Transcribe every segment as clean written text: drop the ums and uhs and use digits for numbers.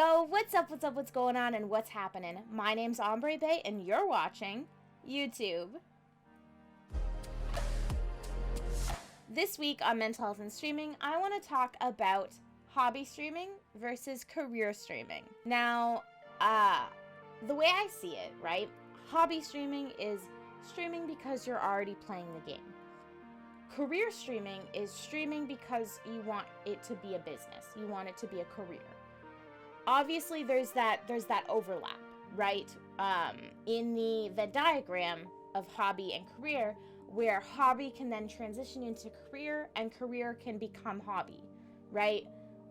Yo, what's up, what's going on, and what's happening? My name's Ombre Bay, and you're watching YouTube. This week on Mental Health and Streaming, I want to talk about hobby streaming versus career streaming. Now, the way I see it, right? Hobby streaming is streaming because you're already playing the game. Career streaming is streaming because you want it to be a business. You want it to be a career. Obviously, there's that overlap, right? In the Venn diagram of hobby and career, where hobby can then transition into career and career can become hobby, right?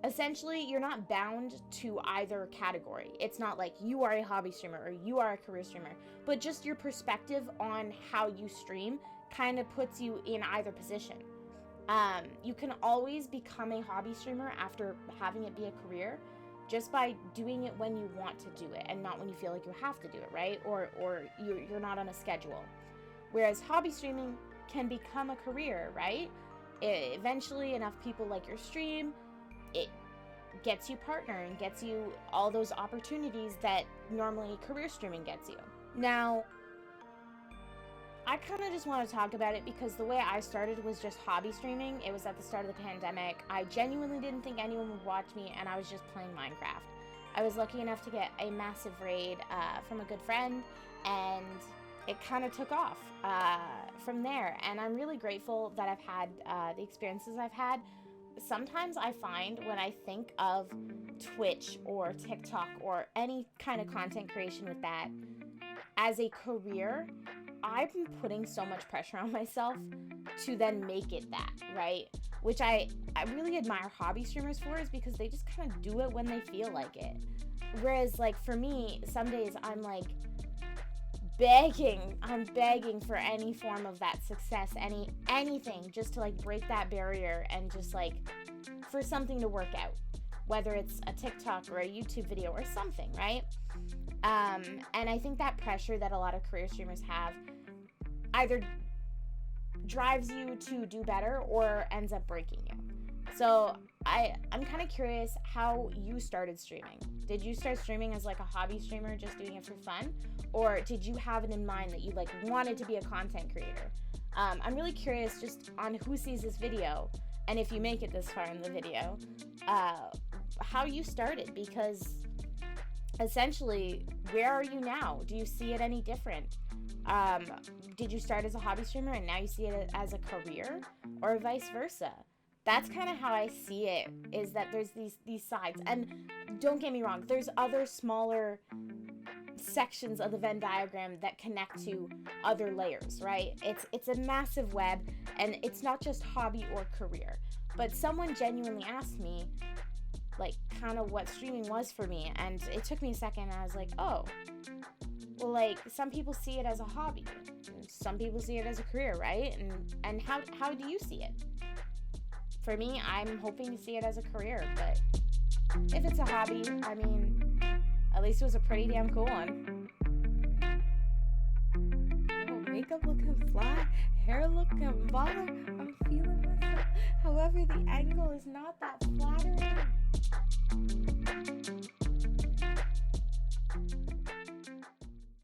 Essentially, you're not bound to either category. It's not like you are a hobby streamer or you are a career streamer, but just your perspective on how you stream kind of puts you in either position. You can always become a hobby streamer after having it be a career, just by doing it when you want to do it and not when you feel like you have to do it, right? Or you're not on a schedule. Whereas hobby streaming can become a career, right? Eventually, enough people like your stream, it gets you partner and gets you all those opportunities that normally career streaming gets you. Now, I kind of just want to talk about it because the way I started was just hobby streaming. It was at the start of the pandemic. I genuinely didn't think anyone would watch me, and I was just playing Minecraft. I was lucky enough to get a massive raid from a good friend, and it kind of took off from there. And I'm really grateful that I've had the experiences I've had. Sometimes I find when I think of Twitch or TikTok or any kind of content creation with that as a career, I've been putting so much pressure on myself to then make it that, right? Which I really admire hobby streamers for, is because they just kind of do it when they feel like it. Whereas, like, for me, some days I'm like I'm begging for any form of that success, anything just to like break that barrier and just like for something to work out, whether it's a TikTok or a YouTube video or something, right? And I think that pressure that a lot of career streamers have either drives you to do better or ends up breaking you. So I'm kind of curious how you started streaming. Did you start streaming as like a hobby streamer, just doing it for fun? Or did you have it in mind that you like wanted to be a content creator? I'm really curious just on who sees this video, and if you make it this far in the video, how you started, because essentially, where are you now? Do you see it any different? Did you start as a hobby streamer and now you see it as a career, or vice versa? That's kind of how I see it, is that there's these sides. And don't get me wrong, there's other smaller sections of the Venn diagram that connect to other layers, right? It's a massive web, and it's not just hobby or career. But someone genuinely asked me, like, kind of what streaming was for me, and it took me a second, and I was like, oh, well, like, some people see it as a hobby, and some people see it as a career, right? And how do you see it? For me, I'm hoping to see it as a career, but if it's a hobby, I mean, at least it was a pretty damn cool one. Yo, makeup looking fly, hair looking baller, I'm feeling myself. However, the angle is not that flattering.